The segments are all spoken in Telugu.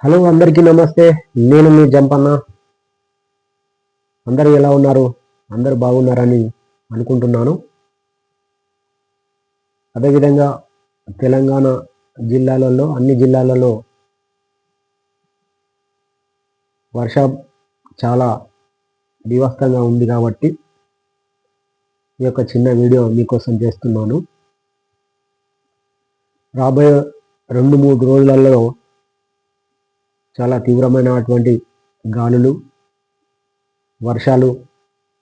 హలో అందరికీ నమస్తే. నేను మీ జంపన్న. అందరూ ఎలా ఉన్నారు? అందరూ బాగున్నారని అనుకుంటున్నాను. అదేవిధంగా తెలంగాణ జిల్లాలలో అన్ని జిల్లాలలో వర్షం చాలా బీభత్సంగా ఉంది కాబట్టి ఈ యొక్క చిన్న వీడియో మీకోసం చేస్తున్నాను. రాబోయే 2-3 రోజులలో చాలా తీవ్రమైనటువంటి గాలులు, వర్షాలు,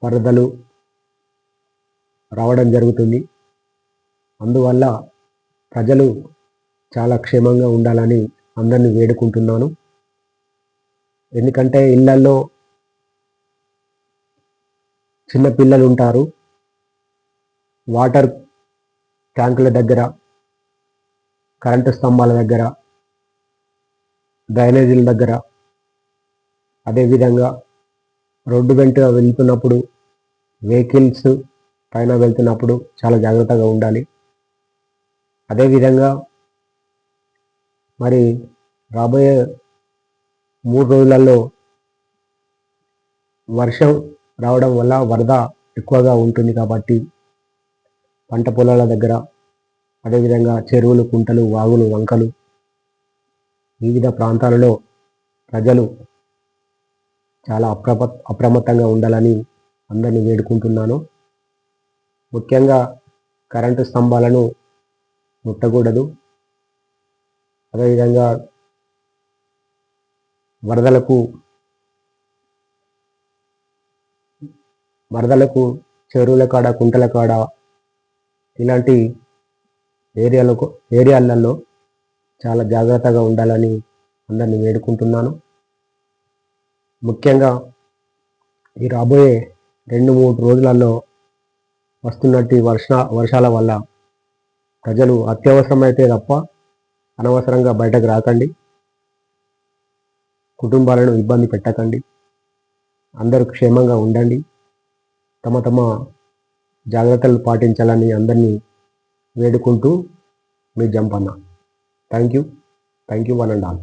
వరదలు రావడం జరుగుతుంది. అందువల్ల ప్రజలు చాలా క్షేమంగా ఉండాలని అందరినీ వేడుకుంటున్నాను. ఎందుకంటే ఇళ్లల్లో చిన్న పిల్లలు ఉంటారు. వాటర్ ట్యాంకుల దగ్గర, కరెంటు స్తంభాల దగ్గర, డ్రైనేజీల దగ్గర, అదేవిధంగా రోడ్డు వెంట వెళ్తున్నప్పుడు, వెహికల్స్ పైన వెళ్తున్నప్పుడు చాలా జాగ్రత్తగా ఉండాలి. అదేవిధంగా మరి రాబోయే 3 రోజులలో వర్షం రావడం వల్ల వరద ఎక్కువగా ఉంటుంది కాబట్టి పంట పొలాల దగ్గర, అదేవిధంగా చెరువులు, కుంటలు, వాగులు, వంకలు, వివిధ ప్రాంతాలలో ప్రజలు చాలా అప్రమత్తంగా ఉండాలని అందరినీ వేడుకుంటున్నాను. ముఖ్యంగా కరెంటు స్తంభాలను ముట్టకూడదు. అదేవిధంగా వరదలకు చెరువుల కాడ, కుంటల కాడ ఇలాంటి ఏరియాలలో చాలా జాగ్రత్తగా ఉండాలని అందరినీ వేడుకుంటున్నాను. ముఖ్యంగా ఈ రాబోయే 2-3 రోజులలో వస్తున్నట్టు వర్షాల వల్ల ప్రజలు అత్యవసరమైతే తప్ప అనవసరంగా బయటకు రాకండి. కుటుంబాలను ఇబ్బంది పెట్టకండి. అందరూ క్షేమంగా ఉండండి. తమ జాగ్రత్తలు పాటించాలని అందరినీ వేడుకుంటూ మీ Jampanna. Thank you one and all.